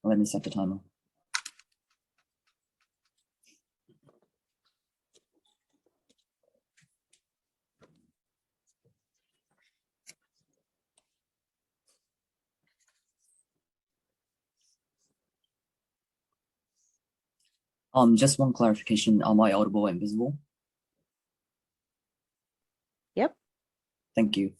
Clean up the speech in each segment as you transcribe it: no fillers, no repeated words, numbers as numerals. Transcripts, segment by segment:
Let me set the timer. Just one clarification. Am I audible and visible? Yep. Thank you.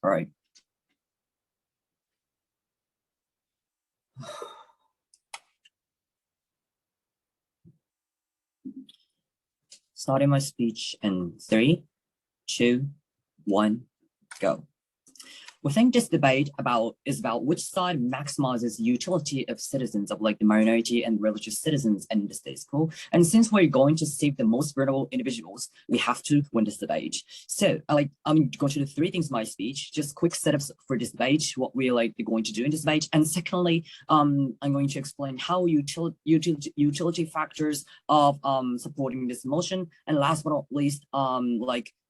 All right. Starting my speech in 3, 2, 1, go. We think this debate is about which side maximizes utility of citizens of like the minority and religious citizens in the state school. And since we're going to save the most vulnerable individuals, we have to win this debate. So I'm going to do 3 things in my speech, just quick setups for this debate, what we're going to do in this debate. And secondly, I'm going to explain how utility factors of supporting this motion. And last but not least,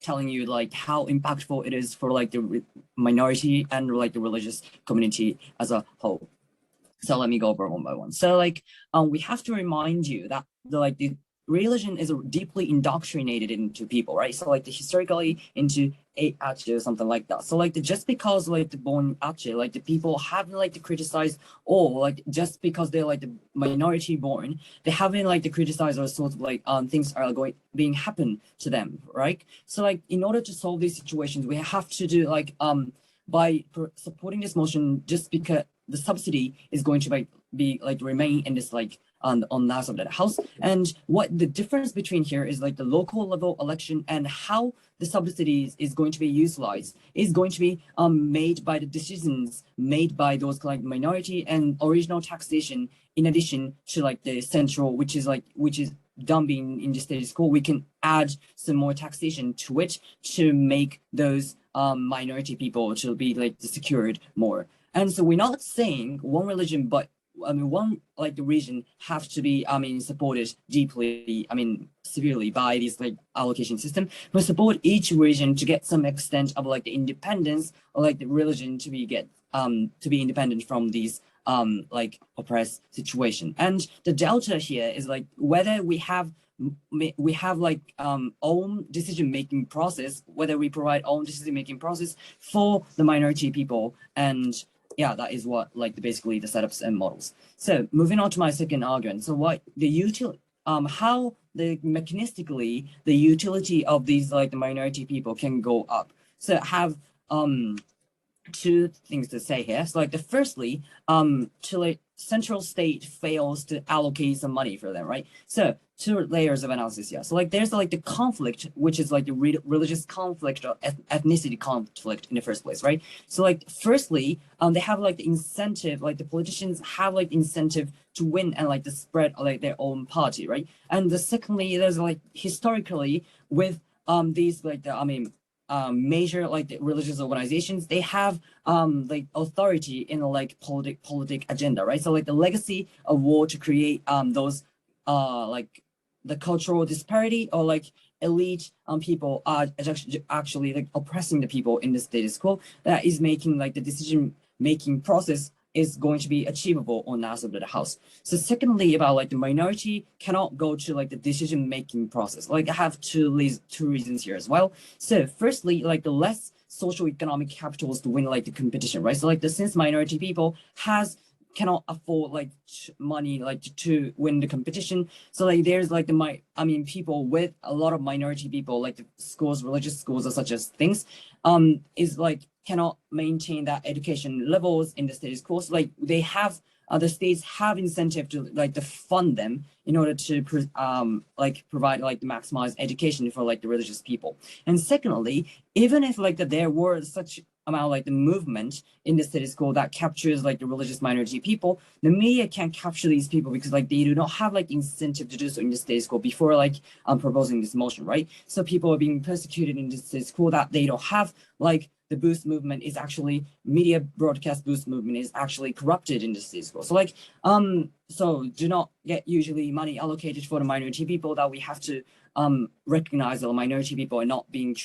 telling you how impactful it is for the minority and the religious community as a whole. So let me go over one by one. So we have to remind you that the religion is deeply indoctrinated into people, right? So historically into Aceh or something like that. So just because the born Aceh, the people haven't to criticize, or just because they're the minority born, they haven't to criticize all sorts of things are being happen to them, right? So in order to solve these situations, we have to do by supporting this motion, just because the subsidy is going to be remain in this on last of the house. And what the difference between here is the local level election and how the subsidies is going to be utilized is going to be made by the decisions made by those minority and original taxation, in addition to the central, which is dumping in the state school. We can add some more taxation to it to make those minority people to be secured more. And so we're not saying one religion, but one the region have to be supported deeply, severely by this allocation system, but support each region to get some extent of the independence, or the religion to be independent from these oppressed situation. And the delta here is whether we have own decision-making process, whether we provide own decision-making process for the minority people. And yeah, that is what basically the setups and models. So moving on to my second argument. So what the how the mechanistically the utility of these the minority people can go up. So I have 2 things to say here. So the firstly, to central state fails to allocate some money for them, right? So 2 layers of analysis here. So there's the conflict, which is the religious conflict or ethnicity conflict in the first place, right? So firstly, they have the incentive, the politicians have incentive to win and to spread their own party, right? And the secondly, there's historically with these major the religious organizations, they have authority in politic agenda, right? So the legacy of war to create those the cultural disparity, or elite people are actually oppressing the people in the status quo, that is making the decision making process is going to be achievable on that side of the house. So secondly, about the minority cannot go to the decision-making process. I have two reasons here as well. So firstly, the less social economic capitals to win the competition, right? So since minority people cannot afford money to win the competition. So there's people with a lot of minority people, the schools, religious schools or such as things, is cannot maintain that education levels in the status quo. So they have the states have incentive to to fund them in order to provide the maximized education for the religious people. And secondly, even if there were such amount the movement in the status quo that captures the religious minority people, the media can't capture these people because they do not have incentive to do so in the status quo before proposing this motion, right? So people are being persecuted in the status quo that they don't have the boost movement is actually media broadcast boost movement is actually corrupted in the state school. So like, so do not get usually money allocated for the minority people, that we have to recognize that minority people are not being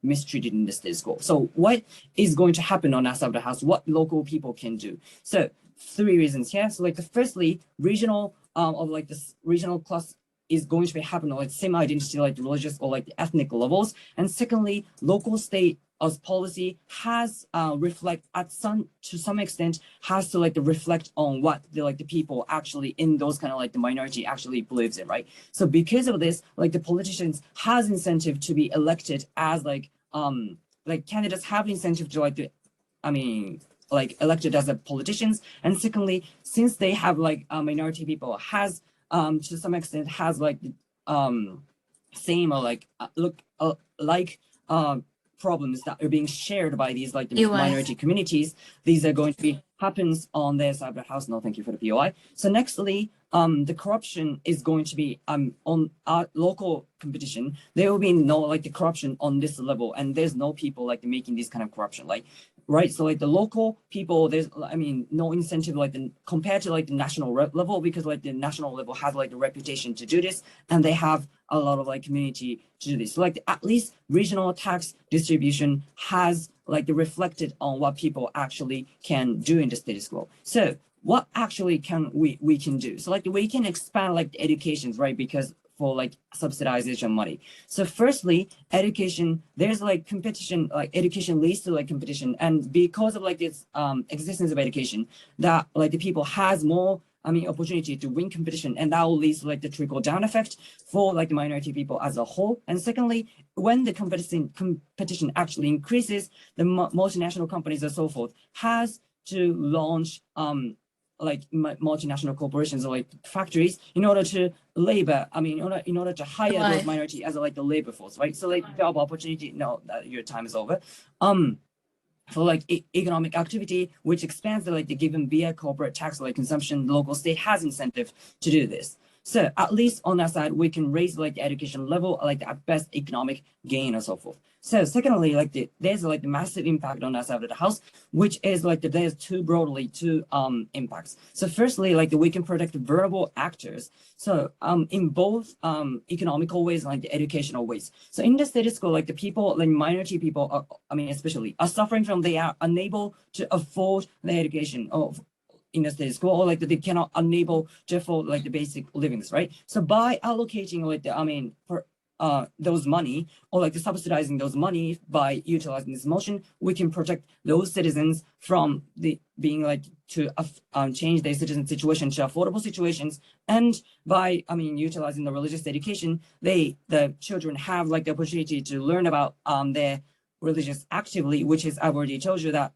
mistreated in the state school. So what is going to happen on that side of the house? What local people can do? So 3 reasons here. So like the firstly, regional of like this regional class is going to be happening like same identity, like the religious or like the ethnic levels. And secondly, local state as policy has reflect to some extent has to like reflect on what the people actually in those kind of like the minority actually believes in, right? So because of this, like the politicians has incentive to be elected as like candidates have incentive to elected as a politicians. And secondly, since they have like minority people has to some extent has like same or like problems that are being shared by these like the minority communities, these are going to be happens on their side of the house. No, thank you for the POI. So nextly, the corruption is going to be on our local competition. There will be no like the corruption on this level, and there's no people like making this kind of corruption, like right. So like the local people, there's no incentive like compared to like the national level, because like the national level has like the reputation to do this, and they have a lot of like community to do this. So like at least regional tax distribution has like reflected on what people actually can do in the status quo. So what actually can we can do? So like we can expand like the educations, right? Because for like subsidization money. So firstly, education, there's like competition, like education leads to like competition. And because of like this existence of education, that like the people has more opportunity to win competition, and that will lead to like the trickle down effect for like the minority people as a whole. And secondly, when the competition actually increases, the multinational companies and so forth has to launch like multinational corporations or like factories in order to labor, in order to hire those minority as like the labor force, right? So like job opportunity, no, your time is over. For like economic activity, which expands the like the given via corporate tax, like consumption, the local state has incentive to do this. So at least on that side, we can raise like the education level, like at best economic gain or so forth. So secondly, like there's like the massive impact on that side of the house, which is like there's two impacts. So firstly, like we can protect vulnerable actors. So in both economical ways and like the educational ways. So in the status quo, like the people, like minority people, especially are suffering from they are unable to afford the education of in the status quo, or like they cannot unable to afford like the basic livings, right? So by allocating like those money, or like subsidizing those money by utilizing this motion, we can protect those citizens from the being like to change their citizen situation to affordable situations. And by utilizing the religious education, the children have like the opportunity to learn about their religious actively, which is I've already told you that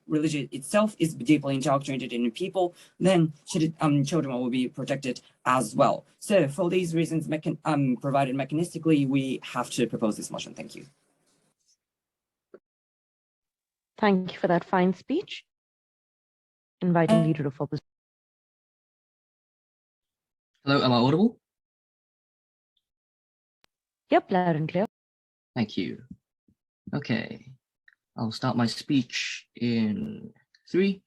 religion itself is deeply indoctrinated in people, then children will be protected as well. So for these reasons, provided mechanistically, we have to propose this motion. Thank you. Thank you for that fine speech. Inviting Leader of Opposition. Hello, am I audible? Yep, loud and clear. Thank you. Okay, I'll start my speech in 3,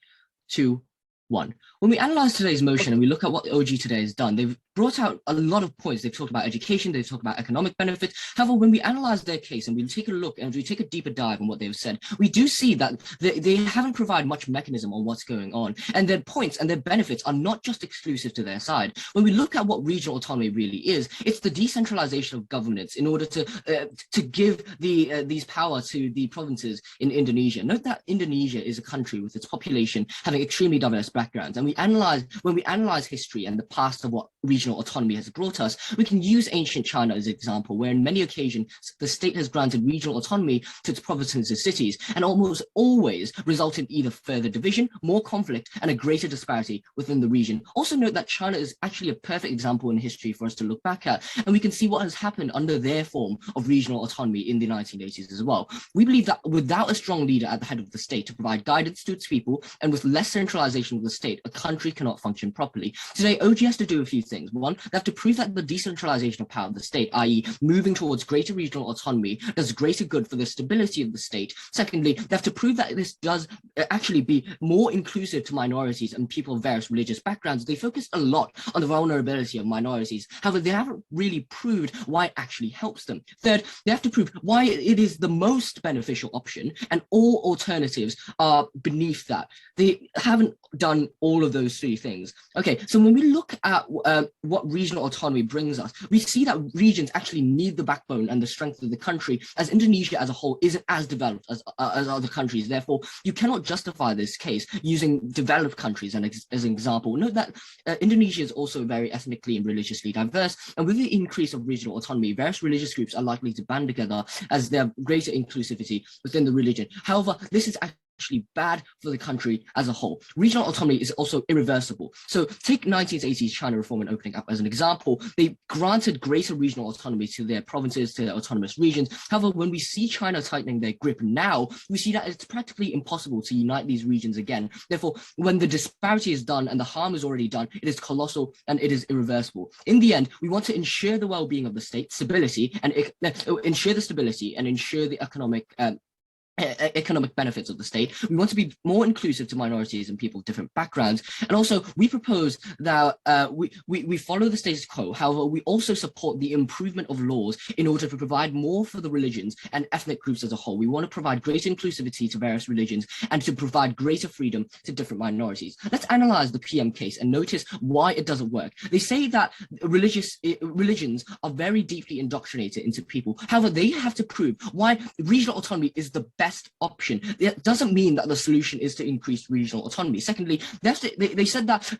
2, 1. When we analyze today's motion and we look at what the OG today has done, they've brought out a lot of points. They've talked about education, they've talked about economic benefits. However, when we analyze their case and we take a look and we take a deeper dive on what they've said, we do see that they haven't provided much mechanism on what's going on. And their points and their benefits are not just exclusive to their side. When we look at what regional autonomy really is, it's the decentralization of governance in order to give these power to the provinces in Indonesia. Note that Indonesia is a country with its population having extremely diverse backgrounds. And when we analyze history and the past of what regional autonomy has brought us, we can use ancient China as an example, where in many occasions the state has granted regional autonomy to its provinces and cities, and almost always resulted in either further division, more conflict, and a greater disparity within the region. Also note that China is actually a perfect example in history for us to look back at, and we can see what has happened under their form of regional autonomy in the 1980s as well. We believe that without a strong leader at the head of the state to provide guidance to its people, and with less centralization of the state, a country cannot function properly. Today, OG has to do a few things. things. One, they have to prove that the decentralization of power of the state, i.e. moving towards greater regional autonomy, does greater good for the stability of the state. Secondly, they have to prove that this does actually be more inclusive to minorities and people of various religious backgrounds. They focus a lot on the vulnerability of minorities. However, they haven't really proved why it actually helps them. Third, they have to prove why it is the most beneficial option and all alternatives are beneath that. They haven't done all of those three things. Okay, so when we look at what regional autonomy brings us, we see that regions actually need the backbone and the strength of the country, as Indonesia as a whole isn't as developed as other countries. Therefore, you cannot justify this case using developed countries as an example. Note that Indonesia is also very ethnically and religiously diverse, and with the increase of regional autonomy, various religious groups are likely to band together as there are greater inclusivity within the region. However, this is actually bad for the country as a whole. Regional autonomy is also irreversible. So take 1980s China reform and opening up as an example. They granted greater regional autonomy to their provinces, to their autonomous regions. However, when we see China tightening their grip now, we see that it's practically impossible to unite these regions again. Therefore, when the disparity is done and the harm is already done, it is colossal and it is irreversible. In the end, we want to ensure the well-being of the state, stability, and ensure the stability and ensure the economic benefits of the state. We want to be more inclusive to minorities and people of different backgrounds. And also, we propose that we follow the status quo. However, we also support the improvement of laws in order to provide more for the religions and ethnic groups as a whole. We want to provide greater inclusivity to various religions and to provide greater freedom to different minorities. Let's analyze the PM case and notice why it doesn't work. They say that religions are very deeply indoctrinated into people. However, they have to prove why regional autonomy is the best option. It doesn't mean that the solution is to increase regional autonomy. Secondly, they said that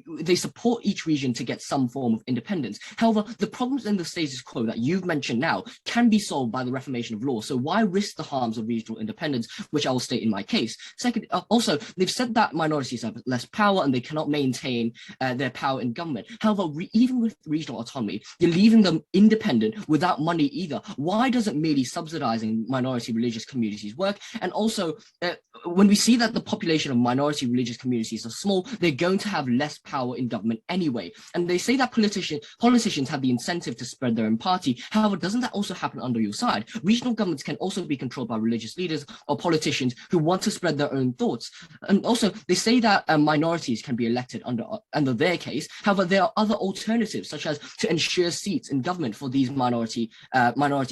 they support each region to get some form of independence. However, the problems in the status quo that you've mentioned now can be solved by the reformation of law. So why risk the harms of regional independence, which I will state in my case? Second, also, they've said that minorities have less power and they cannot maintain their power in government. However, even with regional autonomy, you're leaving them independent without money either. Why doesn't merely subsidizing minority religious communities work? And also, when we see that the population of minority religious communities are small, they're going to have less power in government anyway. And they say that politicians have the incentive to spread their own party. However, doesn't that also happen under your side? Regional governments can also be controlled by religious leaders or politicians who want to spread their own thoughts. And also, they say that minorities can be elected under their case. However, there are other alternatives, such as to ensure seats in government for these minority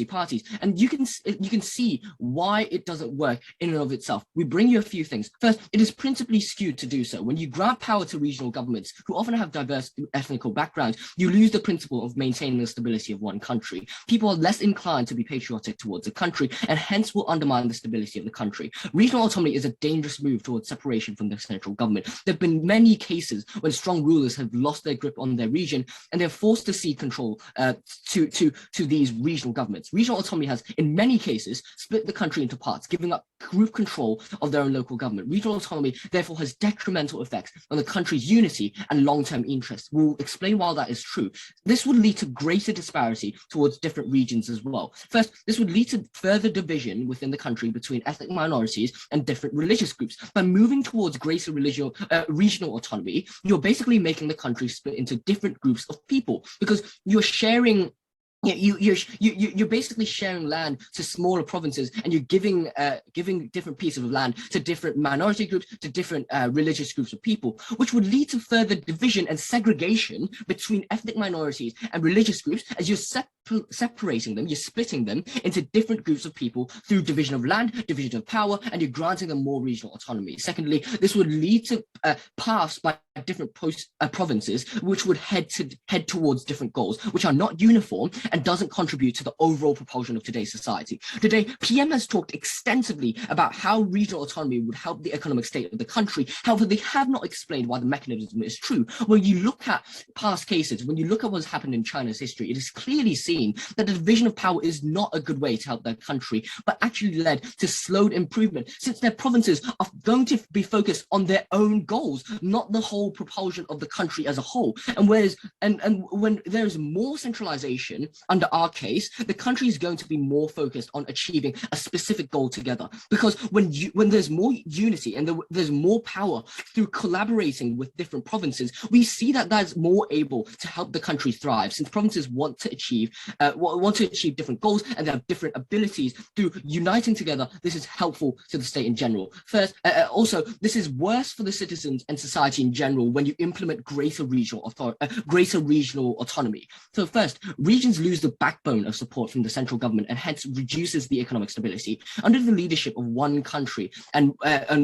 parties. And you can see why it doesn't work in and of itself. We bring you a few things. First, it is principally skewed to do so. When you grant power to regional governments who often have diverse ethnical backgrounds, you lose the principle of maintaining the stability of one country. People are less inclined to be patriotic towards the country and hence will undermine the stability of the country. Regional autonomy is a dangerous move towards separation from the central government. There have been many cases when strong rulers have lost their grip on their region and they're forced to cede control to these regional governments. Regional autonomy has, in many cases, split the country into parts, giving up group control of their own local government. Regional autonomy, therefore, has detrimental effects on the country's unity and long-term interests. We'll explain why that is true. This would lead to greater disparity towards different regions as well. First, this would lead to further division within the country between ethnic minorities and different religious groups. By moving towards greater regional autonomy, you're basically making the country split into different groups of people because you're sharing. You're basically sharing land to smaller provinces, and you're giving different pieces of land to different minority groups, to different religious groups of people, which would lead to further division and segregation between ethnic minorities and religious groups as you're separating them, you're splitting them into different groups of people through division of land, division of power, and you're granting them more regional autonomy. Secondly, this would lead to pass by different provinces, which would head towards different goals, which are not uniform and doesn't contribute to the overall propulsion of today's society. Today, PM has talked extensively about how regional autonomy would help the economic state of the country. However, they have not explained why the mechanism is true. When you look at past cases, when you look at what's happened in China's history, it is clearly seen seen that the division of power is not a good way to help their country, but actually led to slowed improvement, since their provinces are going to be focused on their own goals, not the whole propulsion of the country as a whole. And when there is more centralization under our case, the country is going to be more focused on achieving a specific goal together. Because when there's more unity and there's more power through collaborating with different provinces, we see that that's more able to help the country thrive, since provinces want to achieve different goals and they have different abilities. Through uniting together, this is helpful to the state in general. First, also, this is worse for the citizens and society in general when you implement greater regional autonomy. So first, regions lose the backbone of support from the central government and hence reduces the economic stability. Under the leadership of one country and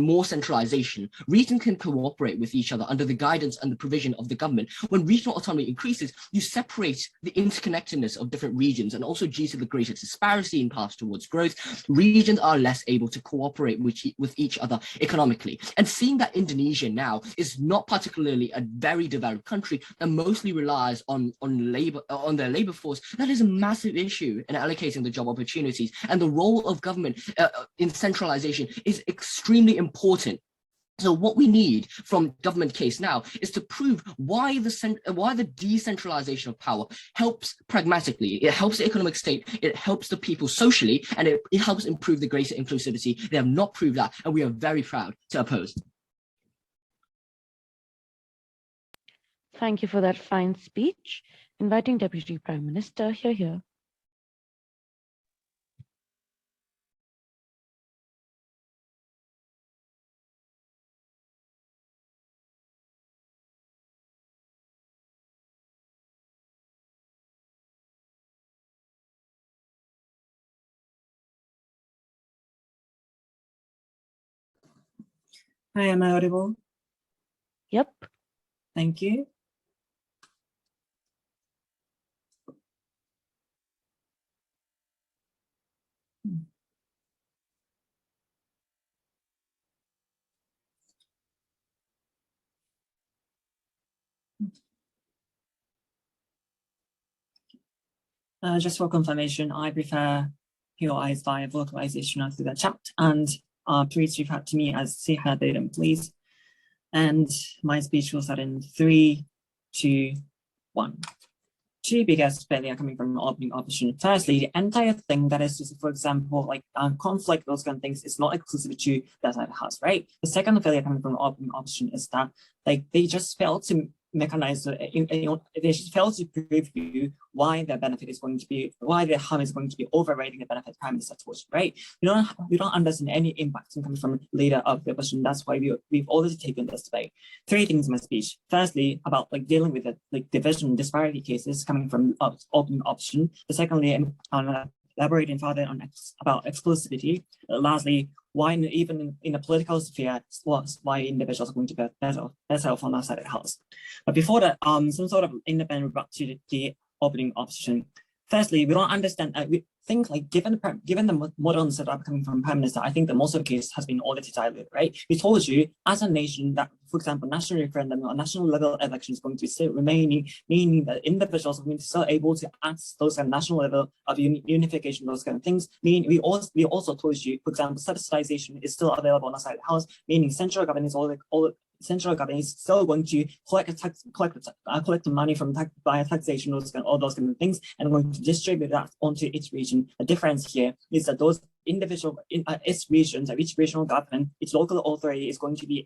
more centralization, regions can cooperate with each other under the guidance and the provision of the government. When regional autonomy increases, you separate the interconnectedness of different regions, and also due to the greater disparity in paths towards growth, regions are less able to cooperate with each other economically. And seeing that Indonesia now is not particularly a very developed country and mostly relies on their labor force, that is a massive issue in allocating the job opportunities. And the role of government in centralization is extremely important. So what we need from government case now is to prove why the decentralization of power helps pragmatically. It helps the economic state, it helps the people socially, and it helps improve the greater inclusivity. They have not proved that, and we are very proud to oppose. Thank you for that fine speech. Inviting Deputy Prime Minister, here. Hi, am I audible? Yep. Thank you. Just for confirmation, I prefer POIs via vocalization through the chat, and please refer to me as Siha Datum, please. And my speech will start in 3, 2, 1. Two biggest failure coming from opening option. Firstly, the entire thing that is just, for example, like conflict, those kind of things, is not exclusive to that side of the house, right? The second failure coming from opening option is that like they just failed to mechanize, they just failed to prove you why the benefit is going to be, why the harm is going to be overriding the benefit Prime Minister towards, right? We don't understand any impact coming from leader of the opposition. That's why we've already taken this debate. Three things in my speech. Firstly, about like dealing with the like division disparity cases coming from opening option. Secondly, elaborating further on about exclusivity. Lastly, why even in the political sphere, why individuals are going to be better off on our side of the house. But before that, some sort of independent rebut to the opening option. Firstly, we don't understand. We think like given the modern setup coming from Prime Minister, I think that most of the case has been already diluted, right? We told you as a nation that, for example, national referendum or national level election is going to be still remaining, meaning that individuals are going to still able to access those kind of national level of unification, those kind of things. Meaning we also told you, for example, subsidization is still available on the side of the house, meaning central government is all central government is still going to collect the money from via taxation, all those kind of things, and going to distribute that onto each region. The difference here is that those individual its regions, each regional government, its local authority is going to be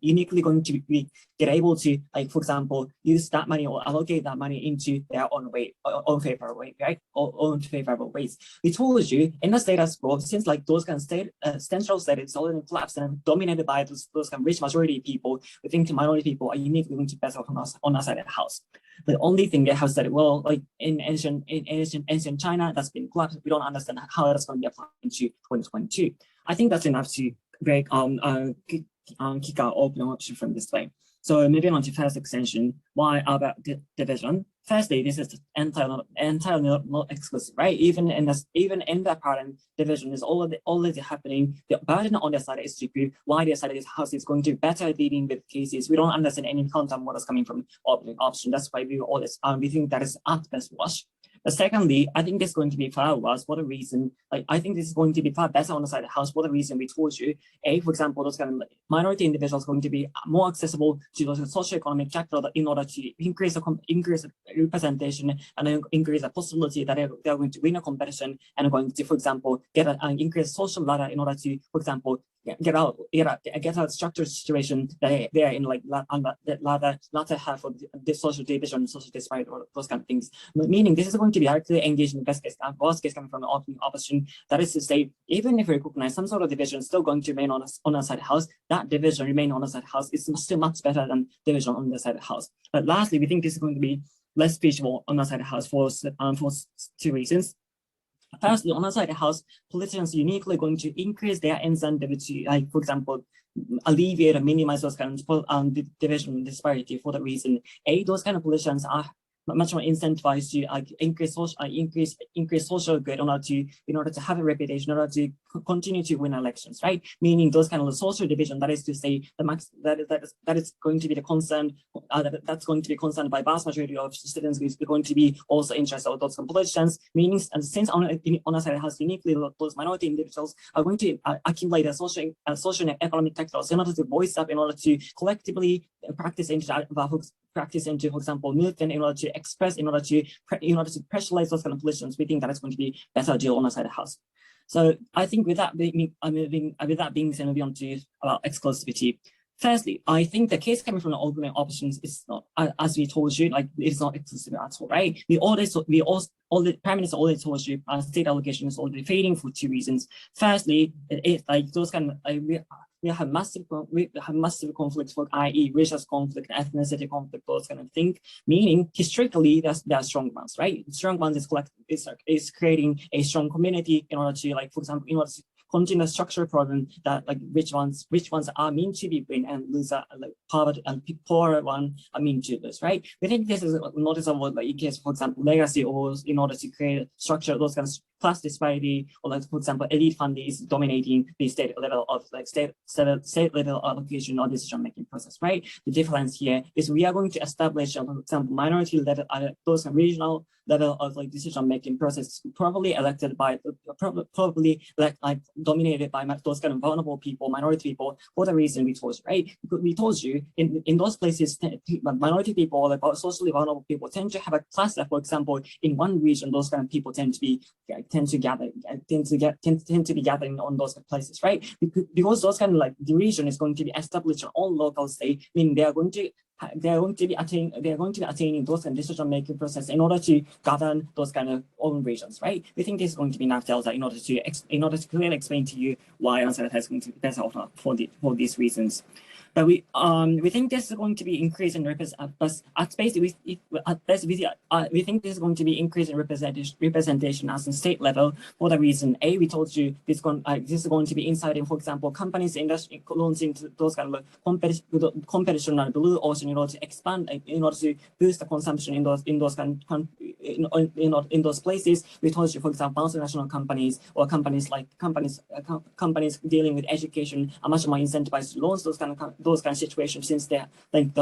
uniquely going to be able to, like, for example, use that money or allocate that money into their own way, own favorable way, right? Own favorable ways. We told you in the status quo, since like those kind of central state is already collapsed and dominated by those kind of rich majority people, we think the minority people are uniquely going to be better on our side of the house. The only thing they have said, well, like in ancient China, that's been collapsed. We don't understand how that's going to be applied into 2022. I think that's enough to break kick out open option from this way. So moving on to first extension, why about division? Firstly, this is entirely not exclusive, right? Even in the parent, division is already happening. The burden on their side is to prove why their side of this house is going to be better dealing with cases. We don't understand any content what is coming from opening option. That's why we think that is at best wash. Secondly, I think this is going to be far worse for the reason, like I think this is going to be far better on the side of the house for the reason we told you. For example, those kind of like minority individuals going to be more accessible to those socioeconomic capital in order to increase the representation and increase the possibility that they're going to win a competition and are going to, for example, get an increased social ladder in order to, for example, get out structured situation that they are in, like on the latter half of the social division, social disparity, or those kind of things. Meaning this is going to be actually engaged in the best case, worst case coming from the opposition. That is to say, even if we recognize some sort of division still going to remain on the side house, that division remain on the side house is still much better than division on the side house. But lastly, we think this is going to be less feasible on the side house for 2 reasons. Firstly, on the side of the house, politicians uniquely going to increase their incentive to, like, for example, alleviate or minimize those kind of division disparity for the reason, those kind of politicians are much more incentivized to increase social good in order to have a reputation, in order to continue to win elections, right? Meaning those kind of social division, that is to say, that is going to be the concern, that's going to be concerned by vast majority of students, is going to be also interested in those politicians. Meaning, and since on the side has uniquely those minority individuals are going to accumulate a social and economic capital in order to voice up, in order to collectively practice into, for example, movement, in order to express, in order to pressurize those kind of politicians. We think that is going to be better deal on the side of the house. So I think with that being said, moving on to about exclusivity. Firstly, I think the case coming from the opening options is not, as we told you, like it's not exclusive at all, right? The Prime Minister already told you state allocation is already fading for 2 reasons. Firstly, it's like those kind of we have massive conflicts, for i.e. racial conflict, ethnicity conflict, those kind of things. Meaning historically, there are strong ones, right? Strong ones is creating a strong community in order to, like, for example, in order to continue the structural problem that, like, which ones are meant to be win and lose, like poverty and poorer one are mean to lose, right? We think this is noticeable, like in case, for example, legacy or in order to create a structure, those kind of class disparity, or like, for example, elite fund is dominating the state level of, like, state level allocation or decision making process, right? The difference here is we are going to establish, for example, minority level, those regional level of, like, decision making process probably elected by like dominated by those kind of vulnerable people, minority people, for the reason we told you, right? We told you in those places, minority people, like socially vulnerable people, tend to have a cluster. For example, in one region, those kind of people tend to be gathering on those places, right? Because those kind of, like, the region is going to be established on local state, meaning they are going to be attaining those kind of decision making process in order to govern those kind of own regions, right? We think this is going to be enough delta in order to clearly explain to you why answer is going to be better for these reasons. But we think this is going to be increase in representation. We think this is going to be increase in representation as a state level for the reason we told you this is going to be inciting, for example, companies, industry launching those kind of competition on blue ocean in order to expand, in order to boost the consumption in those places. We told you, for example, multinational companies or companies dealing with education are much more incentivized to launch those kind of situations, since they're on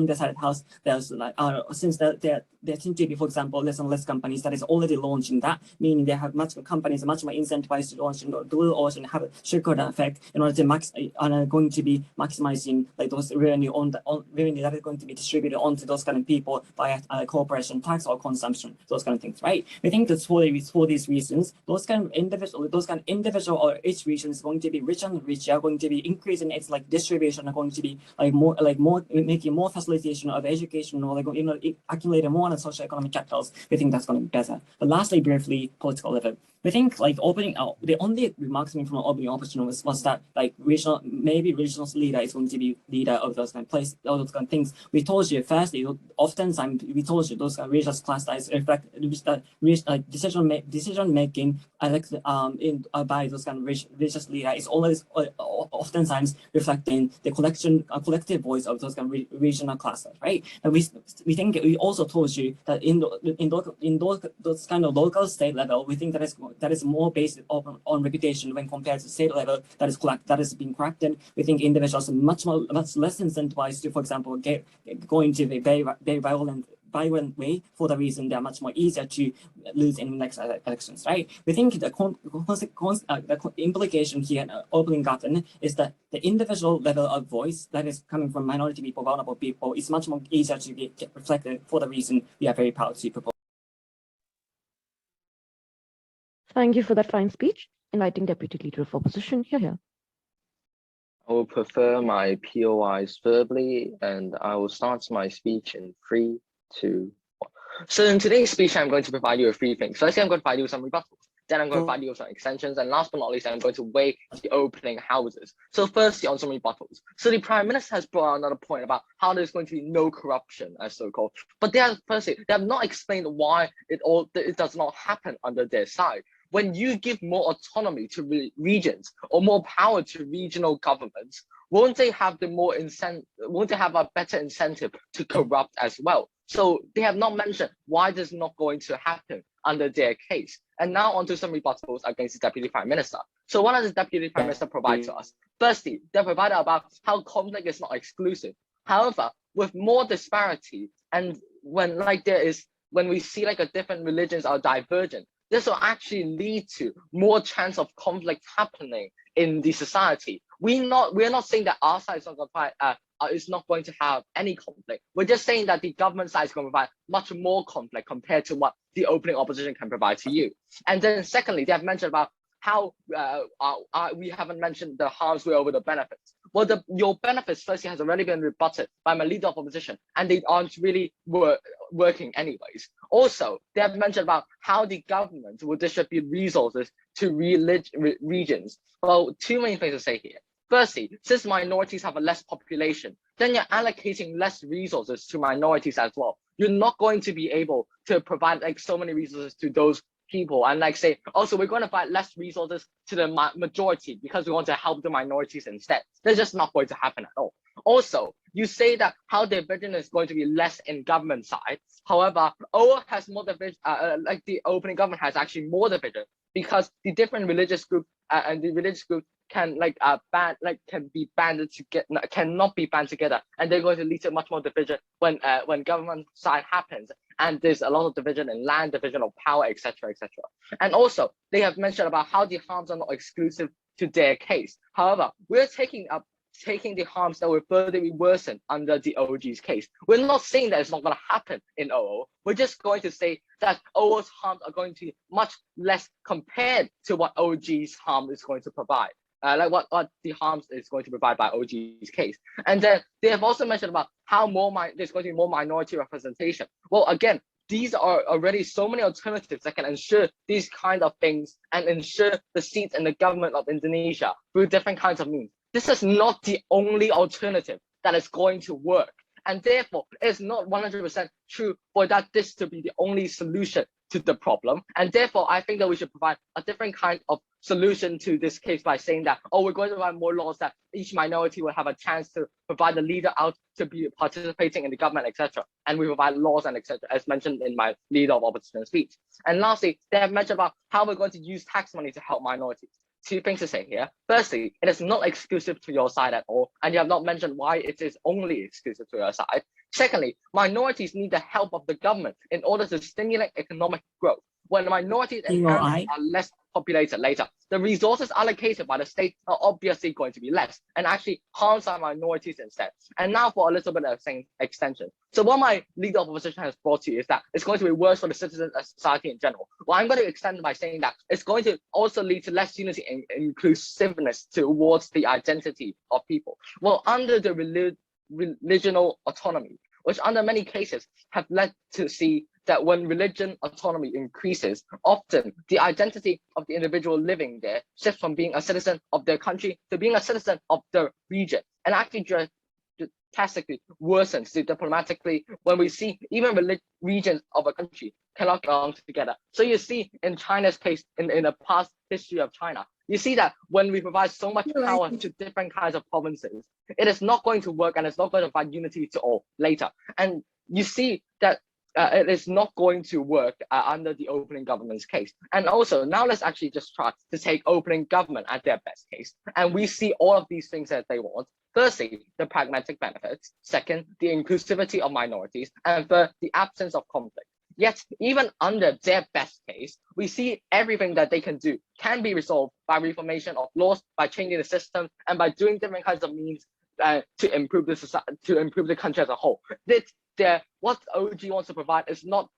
the side of the house. There's since there seem to be, for example, less and less companies that is already launching that, meaning they have much more incentivized to launch in the blue ocean, have a trickle effect in order to going to be maximizing, like, those revenue revenue that is going to be distributed onto those kind of people via corporation tax or consumption, those kind of things, right? We think that's for these reasons, those kind of individual or each region is going to be rich and rich, are going to be increasing its, like, distribution, are going to be more making more facilitation of education, or, like, accumulating more on social economic capitals. We think that's going to be better. But lastly, briefly, political level. We think, like, opening out, the only remarks from opening option was that, like, regional leader is going to be leader of those kind of places, all those kind of things. We told you firstly, oftentimes we told you those kind of regional clusters reflect decision making elected by those kind of religious leader is always oftentimes reflecting the collective voice of those kind of regional clusters, right? And we think we also told you that in those kind of local state level, we think that is more based on reputation when compared to state level that is being corrected. We think individuals are much less incentivized to, for example, go into the very violent violent way, for the reason they are much more easier to lose in next elections, right? We think the implication here in opening government is that the individual level of voice that is coming from minority people, vulnerable people, is much more easier to get reflected, for the reason we are very proud to propose. Thank you for that fine speech. Inviting Deputy Leader of Opposition, here. I will prefer my POIs verbally, and I will start my speech in 3, 2, 1. So in today's speech, I'm going to provide you with 3 things. Firstly, I'm going to provide you with some rebuttals. Then I'm going to provide you with some extensions. And last but not least, I'm going to weigh the opening houses. So firstly, on some rebuttals. So the Prime Minister has brought out another point about how there's going to be no corruption, as so-called. But they have not explained why it does not happen under their side. When you give more autonomy to regions or more power to regional governments, won't they have a better incentive to corrupt as well? So they have not mentioned why this is not going to happen under their case. And now onto some rebuttals against the Deputy Prime Minister. So what does the Deputy Prime Minister provide to us? Firstly, they provided about how conflict is not exclusive. However, with more disparity, and when we see like a different religions are divergent, this will actually lead to more chance of conflict happening in the society. We are not saying that our side is not going to have any conflict. We're just saying that the government side is going to provide much more conflict compared to what the opening opposition can provide to you. And then secondly, they have mentioned about how we haven't mentioned the harms way over the benefits. Well, your benefits firstly has already been rebutted by my leader of opposition, and they aren't really working anyways. Also, they have mentioned about how the government will distribute resources to regions. Well, 2 main things to say here. Firstly, since minorities have a less population, then you're allocating less resources to minorities as well. You're not going to be able to provide like so many resources to those people and like say, also we're going to provide less resources to the majority because we want to help the minorities instead. That's just not going to happen at all. Also, you say that how the division is going to be less in government side. However, OO has more division, like the opening government has actually more division because the different religious group and the religious group can cannot be banned together, and they're going to lead to much more division when government side happens, and there's a lot of division in land, division of power, etc., etc. And also, they have mentioned about how the harms are not exclusive to their case. However, we're taking the harms that will further be worsened under the OG's case. We're not saying that it's not going to happen in OO. We're just going to say that OO's harms are going to be much less compared to what OG's harm is going to provide. Like what the harms is going to provide by OG's case. And then they have also mentioned about how there's going to be more minority representation. Well, again, these are already so many alternatives that can ensure these kind of things and ensure the seats in the government of Indonesia through different kinds of means. This is not the only alternative that is going to work. And therefore, it's not 100% true for this to be the only solution to the problem. And therefore, I think that we should provide a different kind of solution to this case by saying that, we're going to provide more laws that each minority will have a chance to provide the leader out to be participating in the government, etc. And we provide laws and etc. as mentioned in my leader of opposition speech. And lastly, they have mentioned about how we're going to use tax money to help minorities. 2 things to say here. Firstly, it is not exclusive to your side at all, and you have not mentioned why it is only exclusive to your side. Secondly, minorities need the help of the government in order to stimulate economic growth. When minorities and areas are less populated later, the resources allocated by the state are obviously going to be less and actually harms our minorities instead. And now for a little bit of extension. So what my leader of opposition has brought to you is that it's going to be worse for the citizens and society in general. Well, I'm going to extend by saying that it's going to also lead to less unity and inclusiveness towards the identity of people. Well, under the religional autonomy, which under many cases have led to see that when religion autonomy increases, often the identity of the individual living there shifts from being a citizen of their country to being a citizen of the region, and actually drastically worsens diplomatically when we see even regions of a country cannot get along together. So you see in China's case, in the past history of China, you see that when we provide so much power to different kinds of provinces, it is not going to work and it's not going to provide unity to all later. And you see that it is not going to work under the opening government's case. And also, now let's actually just try to take opening government at their best case. And we see all of these things that they want. Firstly, the pragmatic benefits. Second, the inclusivity of minorities. And third, the absence of conflict. Yet, even under their best case, we see everything that they can do can be resolved by reformation of laws, by changing the system, and by doing different kinds of means to improve the society, to improve the country as a whole. What OG wants to provide is not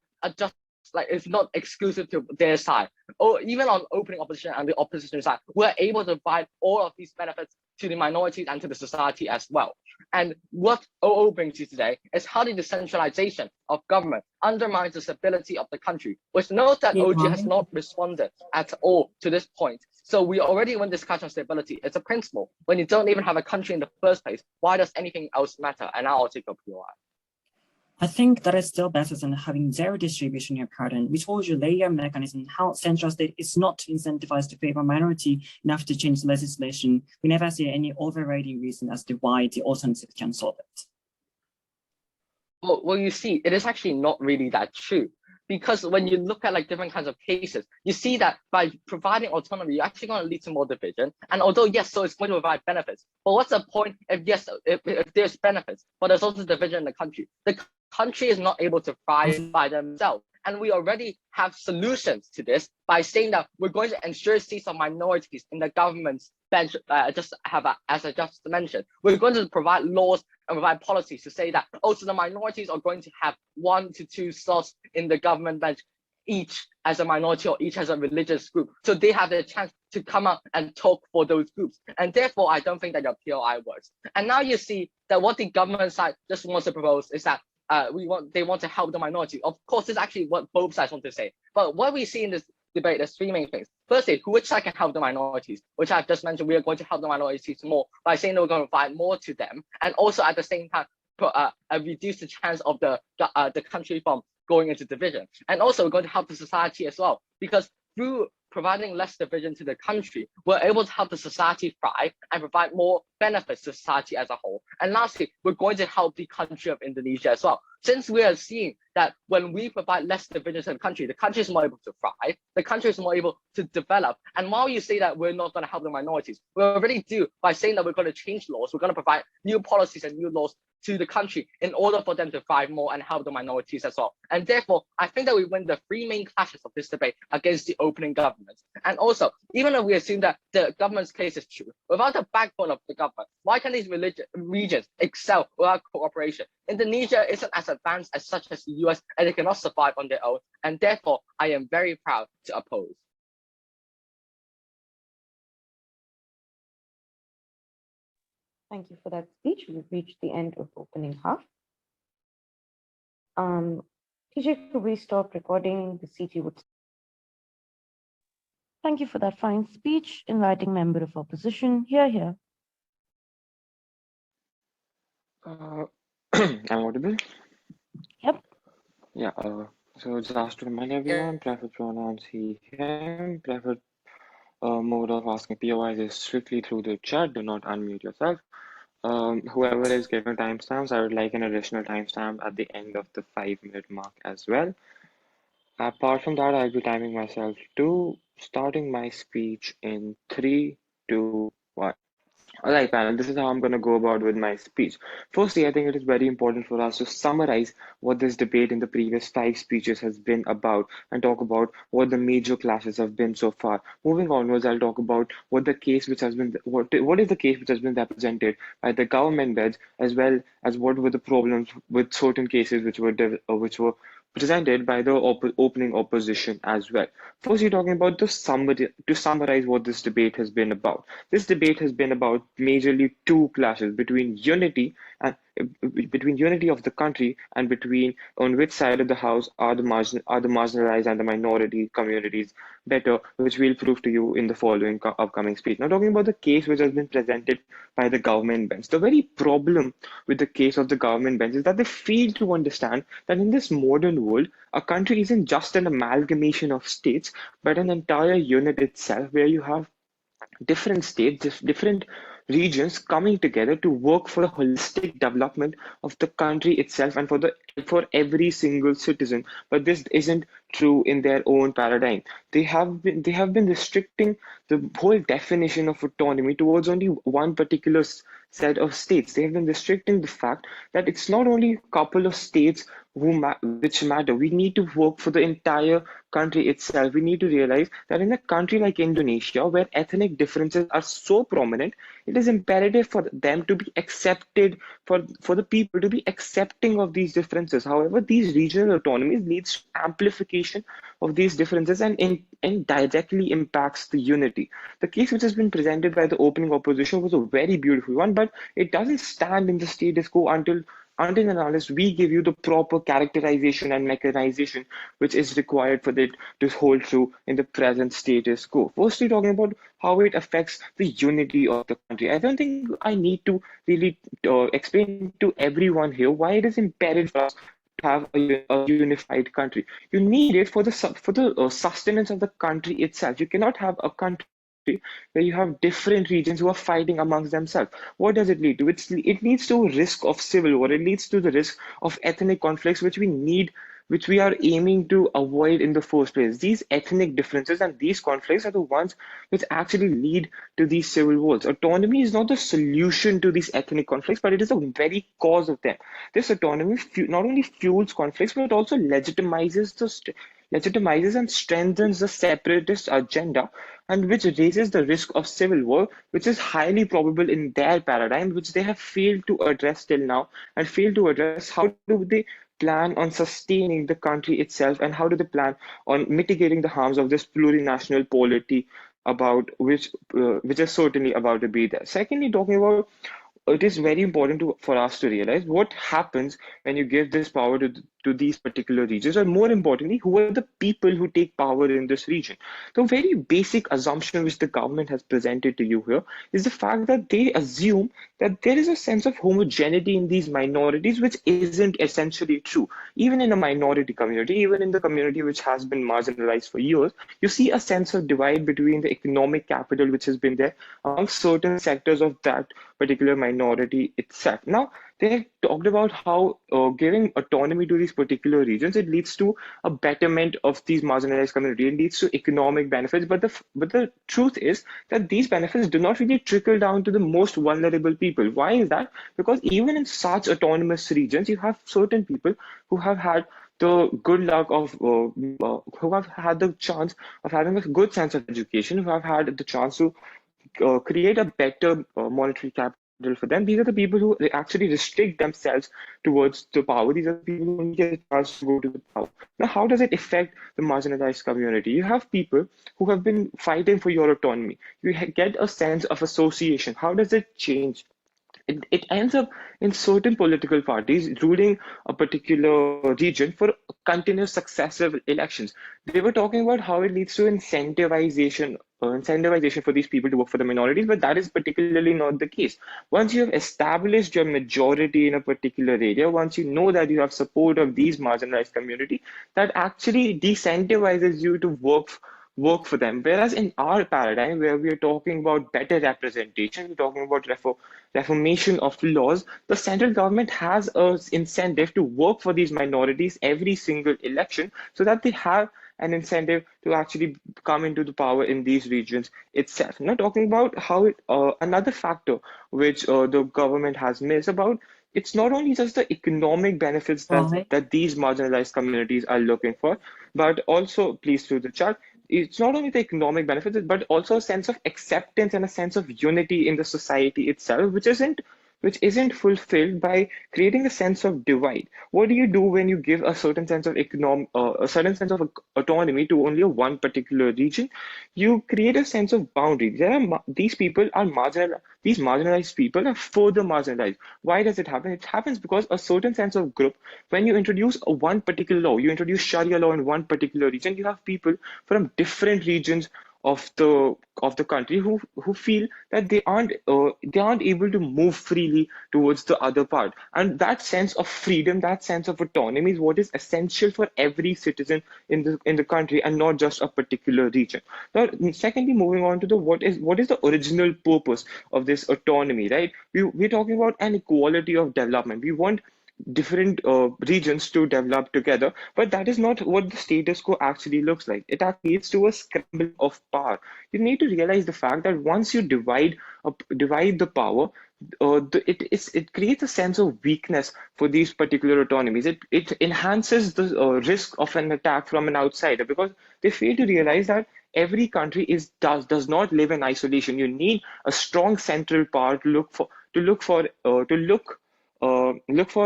it's not exclusive to their side. Or even on opening opposition and the opposition side, we're able to provide all of these benefits to the minorities and to the society as well. And what OO brings you today is how the decentralization of government undermines the stability of the country, which notes that OG has not responded at all to this point. So we already win discussion on stability. It's a principle. When you don't even have a country in the first place, why does anything else matter? And now I'll take a POI. I think that is still better than having zero distribution in your pattern, which holds your layer mechanism how central state is not incentivized to favor minority enough to change legislation. We never see any overriding reason as to why the alternative can solve it. Well, you see, it is actually not really that true. Because when you look at like different kinds of cases, you see that by providing autonomy, you're actually going to lead to more division. And although yes, so it's going to provide benefits, but what's the point if there's benefits, but there's also division in the country? The country is not able to thrive by themselves. And we already have solutions to this by saying that we're going to ensure seats of minorities in the government's bench, as I just mentioned. We're going to provide laws and provide policies to say that also the minorities are going to have 1 to 2 slots in the government bench, each as a minority or each as a religious group. So they have the chance to come up and talk for those groups. And therefore, I don't think that your POI works. And now you see that what the government side just wants to propose is that they want to help the minority. Of course, this is actually what both sides want to say. But what we see in this debate, there's 3 main things. Firstly, which side can help the minorities, which I've just mentioned. We are going to help the minorities more by saying that we're going to provide more to them, and also at the same time reduce the chance of the country from going into division. And also we're going to help the society as well, because through providing less division to the country, we're able to help the society thrive and provide more benefits to society as a whole. And lastly, we're going to help the country of Indonesia as well. Since we are seeing that when we provide less division to the country is more able to thrive, the country is more able to develop. And while you say that we're not going to help the minorities, we already do by saying that we're going to change laws, we're going to provide new policies and new laws to the country in order for them to thrive more and help the minorities as well. And therefore, I think that we win the 3 main clashes of this debate against the opening government. And also, even if we assume that the government's case is true, without the backbone of the government, why can these regions excel without cooperation? Indonesia isn't as advanced as such as the US, and they cannot survive on their own. And therefore, I am very proud to oppose. Thank you for that speech. We've reached the end of opening half. TJ, could we stop recording? The CT would. Thank you for that fine speech. Inviting member of opposition. Here. I'm audible? Yep. Yeah, so just to remind everyone, preferred pronouns he, him, preferred mode of asking POIs is strictly through the chat. Do not unmute yourself. Whoever is given timestamps, I would like an additional timestamp at the end of the 5-minute mark as well. Apart from that, I'll be timing myself too, starting my speech in 3, 2, 1. All right, panel, this is how I'm going to go about with my speech. Firstly, I think it is very important for us to summarize what this debate in the previous 5 speeches has been about and talk about what the major clashes have been so far. Moving onwards, I'll talk about what the case which has been, what is the case which has been represented by the government bench, as well as what were the problems with certain cases which were presented by the opening opposition as well. First, you're talking about to summarize what this debate has been about. This debate has been about majorly 2 clashes between unity of the country and between on which side of the house are the marginalized and the minority communities better, which we'll prove to you in the following upcoming speech. Now, talking about the case which has been presented by the government bench, the very problem with the case of the government bench is that they fail to understand that in this modern world, a country isn't just an amalgamation of states, but an entire unit itself where you have different states, different regions coming together to work for the holistic development of the country itself and for every single citizen. But this isn't true in their own paradigm. They have been restricting the whole definition of autonomy towards only one particular set of states. They have been restricting the fact that it's not only a couple of states which matter. We need to work for the entire country itself. We need to realize that in a country like Indonesia, where ethnic differences are so prominent, it is imperative for them to be accepted, for the people to be accepting of these differences. However, these regional autonomies leads to amplification of these differences and directly impacts the unity. The case which has been presented by the opening opposition was a very beautiful one, but it doesn't stand in the status quo until and unless we give you the proper characterization and mechanization which is required for it to hold true in the present status quo. Firstly, talking about how it affects the unity of the country. I don't think I need to really explain to everyone here why it is imperative for us to have a unified country. You need it for the sustenance of the country itself. You cannot have a country where you have different regions who are fighting amongst themselves. What does it lead to? It leads to a risk of civil war. It leads to the risk of ethnic conflicts, which we are aiming to avoid in the first place. These ethnic differences and these conflicts are the ones which actually lead to these civil wars. Autonomy is not the solution to these ethnic conflicts, but it is the very cause of them. This autonomy not only fuels conflicts, but it also legitimizes and strengthens the separatist agenda, and which raises the risk of civil war, which is highly probable in their paradigm, which they have failed to address till now, and failed to address how do they plan on sustaining the country itself, and how do they plan on mitigating the harms of this plurinational polity about which is certainly about to be there. Secondly, talking about it is very important for us to realize what happens when you give this power to these particular regions, or more importantly, who are the people who take power in this region. The very basic assumption which the government has presented to you here is the fact that they assume that there is a sense of homogeneity in these minorities, which isn't essentially true. Even in a minority community, even in the community which has been marginalized for years, you see a sense of divide between the economic capital which has been there among certain sectors of that particular minority itself. Now, they have talked about how giving autonomy to these particular regions, it leads to a betterment of these marginalized communities. It leads to economic benefits, but the truth is that these benefits do not really trickle down to the most vulnerable people. Why is that? Because even in such autonomous regions, you have certain people who have had the good luck of who have had the chance of having a good sense of education, who have had the chance to create a better monetary capital for them. These are the people who actually restrict themselves towards the power. These are the people who get a chance to go to the power. Now, how does it affect the marginalized community? You have people who have been fighting for your autonomy. You get a sense of association. How does it change? It ends up in certain political parties ruling a particular region for continuous successive elections. They were talking about how it leads to incentivization for these people to work for the minorities, but that is particularly not the case. Once you have established your majority in a particular area, once you know that you have support of these marginalized community, that actually decentivizes you to work for them. Whereas in our paradigm, where we are talking about better representation, we're talking about reformation of laws, the central government has an incentive to work for these minorities every single election, so that they have an incentive to actually come into the power in these regions itself. Now, talking about how another factor which the government has missed about, it's not only just the economic benefits that these marginalized communities are looking for, but also, please through the chat, it's not only the economic benefits, but also a sense of acceptance and a sense of unity in the society itself, which isn't fulfilled by creating a sense of divide. What do you do when you give a certain sense of autonomy to only one particular region? You create a sense of boundary. These people are marginal. These marginalized people are further marginalized. Why does it happen? It happens because a certain sense of group. When you introduce one particular law, you introduce sharia law in one particular region, you have people from different regions of the country who feel that they aren't able to move freely towards the other part. And that sense of freedom, that sense of autonomy is what is essential for every citizen in the country, and not just a particular region. Now, secondly, moving on to the what is the original purpose of this autonomy, right? We're talking about an equality of development. We want different regions to develop together, but that is not what the status quo actually looks like. It actually leads to a scramble of power. You need to realize the fact that once you divide the power, it creates a sense of weakness for these particular autonomies. It enhances the risk of an attack from an outsider, because they fail to realize that every country does not live in isolation. You need a strong central power look for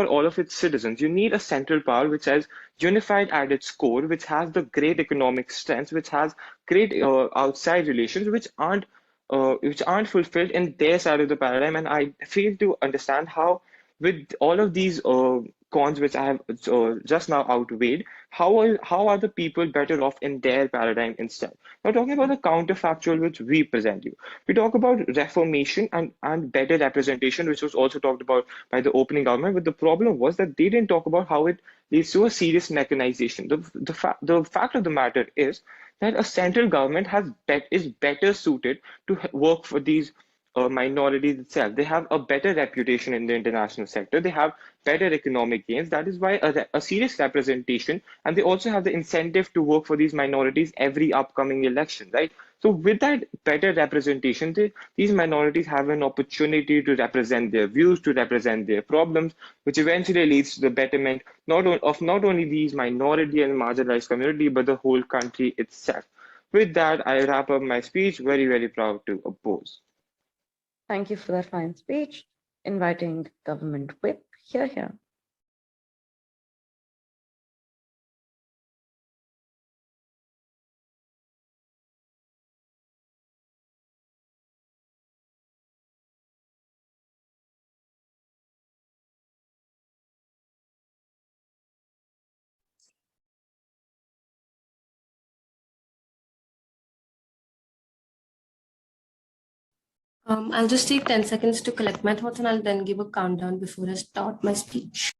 all of its citizens. You need a central power which has unified at its core, which has the great economic strength, which has great outside relations, which aren't fulfilled in their side of the paradigm. And I fail to understand how, with all of these cons which I have just now outweighed, how are the people better off in their paradigm instead? Now, talking about the counterfactual which we present you, we talk about reformation and better representation, which was also talked about by the opening government. But the problem was that they didn't talk about how it leads to a serious mechanization. The fact of the matter is that a central government is better suited to work for these minorities itself. They have a better reputation in the international sector. They have better economic gains. That is why a serious representation, and they also have the incentive to work for these minorities every upcoming election, right? So with that better representation, these minorities have an opportunity to represent their views, to represent their problems, which eventually leads to the betterment not only these minority and marginalized community, but the whole country itself. With that, I wrap up my speech. Very, very proud to oppose. Thank you for that fine speech. Inviting Government Whip. Here. I'll just take 10 seconds to collect my thoughts, and I'll then give a countdown before I start my speech.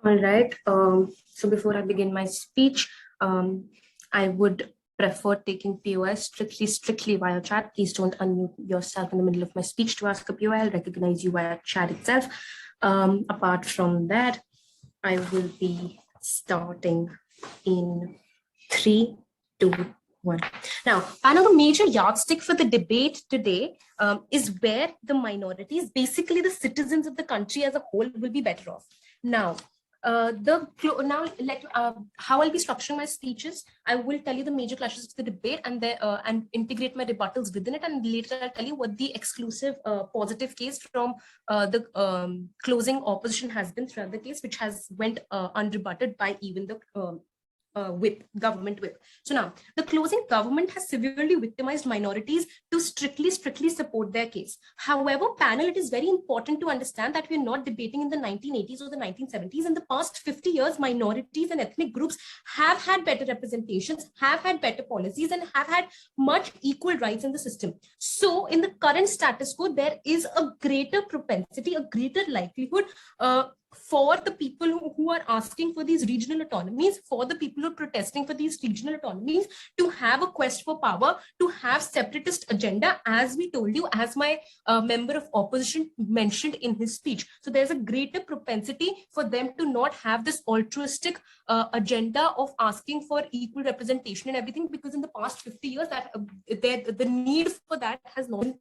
All right. So before I begin my speech, I would prefer taking POS strictly via chat. Please don't unmute yourself in the middle of my speech to ask a POI. I'll recognize you via chat itself. Apart from that, I will be starting in 3, 2, 1. Now, another major yardstick for the debate today is where the minorities, basically the citizens of the country as a whole, will be better off. Now, how I'll be structuring my speeches, I will tell you the major clashes of the debate and integrate my rebuttals within it, and later I'll tell you what the exclusive positive case from the closing opposition has been throughout the case, which has went unrebutted by even the government whip. So now, the closing government has severely victimized minorities to strictly support their case. However, panel, it is very important to understand that we're not debating in the 1980s or the 1970s. In the past 50 years, minorities and ethnic groups have had better representations, have had better policies, and have had much equal rights in the system. So in the current status quo, there is a greater propensity, a greater likelihood for the people who are asking for these regional autonomies, for the people who are protesting for these regional autonomies, to have a quest for power, to have separatist agenda, as we told you, as my member of opposition mentioned in his speech. So there's a greater propensity for them to not have this altruistic agenda of asking for equal representation and everything, because in the past 50 years that the need for that has not been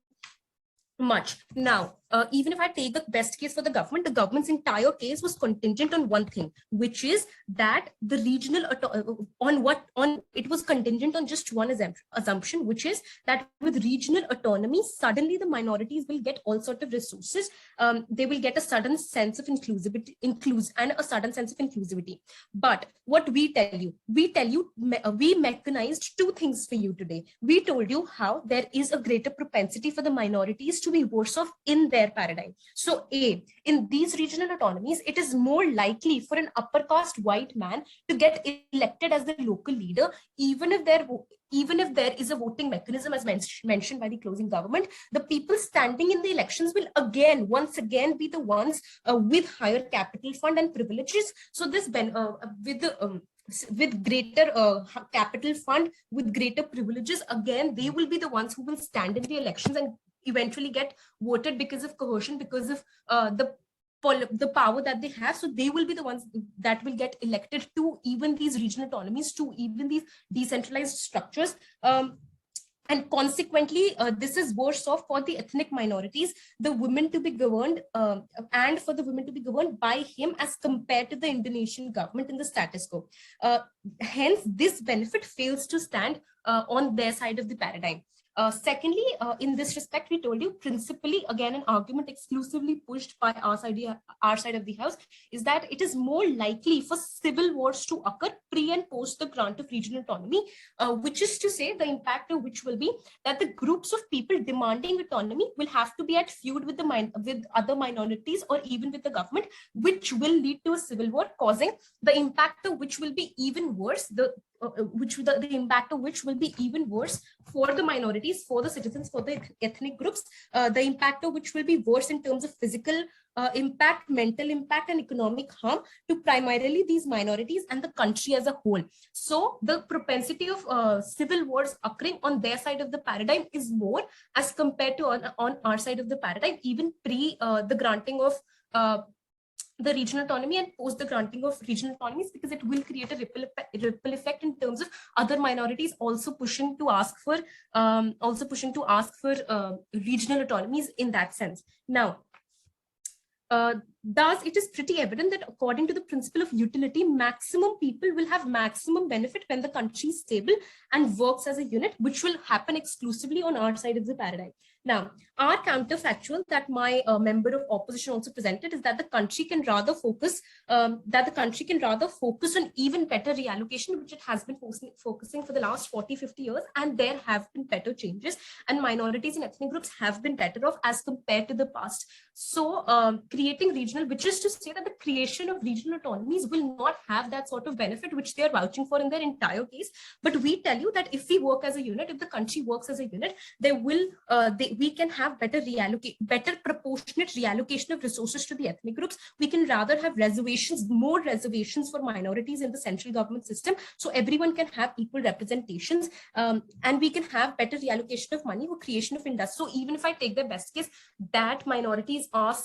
much. Now, even if I take the best case for the government's entire case was contingent on one thing, which is that the regional it was contingent on just one assumption, which is that with regional autonomy, suddenly the minorities will get all sorts of resources. They will get a sudden sense of inclusivity, and a sudden sense of inclusivity. But what we tell you, we mechanized two things for you today. We told you how there is a greater propensity for the minorities to be worse off in their paradigm. So in these regional autonomies, it is more likely for an upper caste white man to get elected as the local leader, even if there is a voting mechanism as mentioned by the closing government. The people standing in the elections will once again be the ones with higher capital fund and privileges. So this with greater capital fund, with greater privileges, again they will be the ones who will stand in the elections and eventually get voted because of coercion, because of the power that they have. So they will be the ones that will get elected to even these regional autonomies, to even these decentralized structures. And consequently, this is worse off for the ethnic minorities, the women to be governed, and for the women to be governed by him as compared to the Indonesian government in the status quo. Hence, this benefit fails to stand on their side of the paradigm. Secondly, in this respect, we told you principally, again, an argument exclusively pushed by our side of the house is that it is more likely for civil wars to occur pre and post the grant of regional autonomy, which is to say the impact of which will be that the groups of people demanding autonomy will have to be at feud with other minorities or even with the government, which will lead to a civil war, causing the impact of which will be even worse. The impact of which will be even worse for the minorities, for the citizens, for the ethnic groups, the impact of which will be worse in terms of physical impact, mental impact, and economic harm to primarily these minorities and the country as a whole. So the propensity of civil wars occurring on their side of the paradigm is more as compared to on our side of the paradigm, even pre the granting of the regional autonomy and post the granting of regional autonomies, because it will create a ripple effect in terms of other minorities also pushing to ask for regional autonomies in that sense. Now, thus, it is pretty evident that according to the principle of utility, maximum people will have maximum benefit when the country is stable and works as a unit, which will happen exclusively on our side of the paradigm. Now, our counterfactual that my member of opposition also presented is that the country can rather focus on even better reallocation, which it has been focusing for the last 40-50 years, and there have been better changes, and minorities and ethnic groups have been better off as compared to the past. So creating regional, which is to say that the creation of regional autonomies will not have that sort of benefit which they are vouching for in their entire case. But we tell you that if we work as a unit, if the country works as a unit, we can have better proportionate reallocation of resources to the ethnic groups. We can rather have more reservations for minorities in the central government system, so everyone can have equal representations, and we can have better reallocation of money for creation of industry. So even if I take the best case that minorities are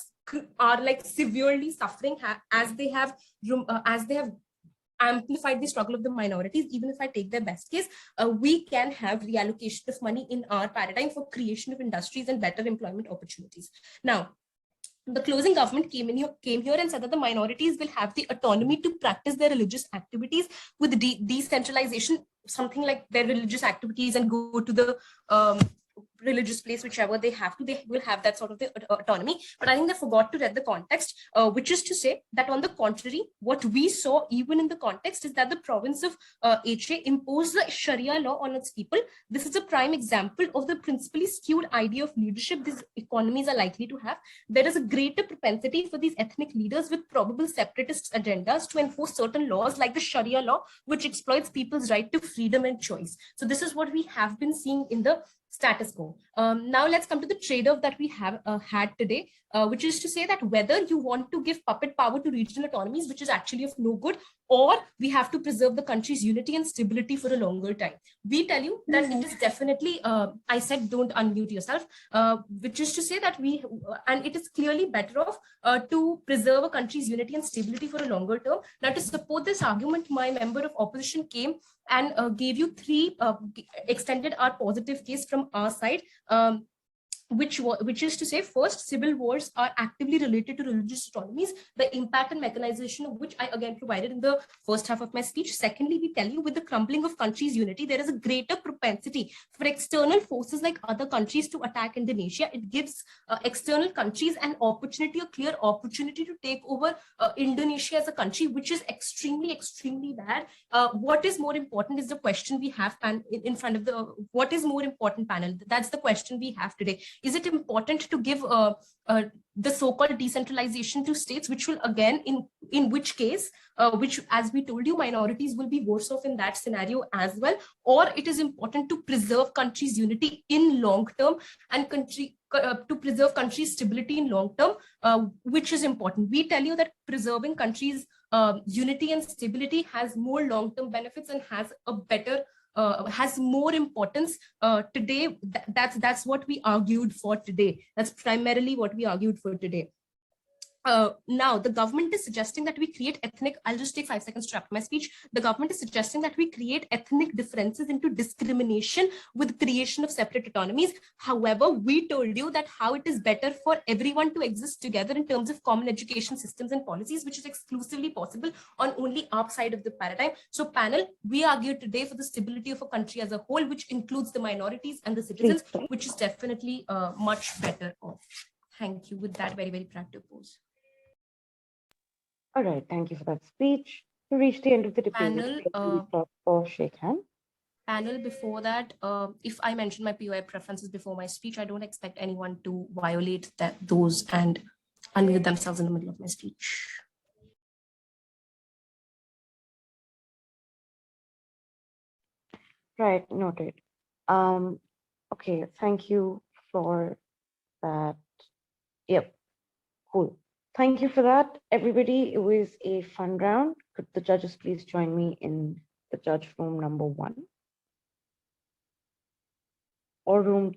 like severely suffering as they have amplified the struggle of the minorities, even if I take their best case, we can have reallocation of money in our paradigm for creation of industries and better employment opportunities. Now, the closing government came here and said that the minorities will have the autonomy to practice their religious activities with decentralization, something like their religious activities, and go to the religious place, whichever they have to, they will have that sort of the autonomy. But I think they forgot to read the context, which is to say that on the contrary, what we saw even in the context is that the province of Aceh imposed the Sharia law on its people. This is a prime example of the principally skewed idea of leadership these economies are likely to have. There is a greater propensity for these ethnic leaders with probable separatist agendas to enforce certain laws like the Sharia law, which exploits people's right to freedom and choice. So this is what we have been seeing in the status quo. Now let's come to the trade-off that we have had today, which is to say that whether you want to give puppet power to regional autonomies, which is actually of no good, or we have to preserve the country's unity and stability for a longer time. We tell you that it is definitely, I said don't unmute yourself, which is to say that and it is clearly better off to preserve a country's unity and stability for a longer term. Now, to support this argument, my member of opposition came and gave you extended our positive case from our side. Which is to say, first, civil wars are actively related to religious autonomies, the impact and mechanization of which I again provided in the first half of my speech. Secondly, we tell you with the crumbling of countries' unity, there is a greater propensity for external forces like other countries to attack Indonesia. It gives external countries an opportunity, a clear opportunity to take over Indonesia as a country, which is extremely, extremely bad. What is more important is the question we have in front of what is more important panel? That's the question we have today. Is it important to give the so-called decentralization to states, which will again, in which case, which, as we told you, minorities will be worse off in that scenario as well, or it is important to preserve countries' unity in long term and to preserve countries' stability in long term, which is important. We tell you that preserving countries' unity and stability has more long-term benefits and has a better has more importance today. That's what we argued for today. That's primarily what we argued for today. Now, the government is suggesting that we create I'll just take 5 seconds to wrap my speech. The government is suggesting that we create ethnic differences into discrimination with creation of separate autonomies. However, we told you that how it is better for everyone to exist together in terms of common education systems and policies, which is exclusively possible on only our side of the paradigm. So panel, we argue today for the stability of a country as a whole, which includes the minorities and the citizens, which is definitely much better off. Thank you. With that, very, very proud to pose. All right, thank you for that speech. To reach the end of the debate, for shake hand. Panel, before that, if I mention my POI preferences before my speech, I don't expect anyone to violate those and unmute themselves in the middle of my speech. Right, noted. Okay, thank you for that. Yep, cool. Thank you for that, everybody. It was a fun round. Could the judges please join me in the judge room number 1 or room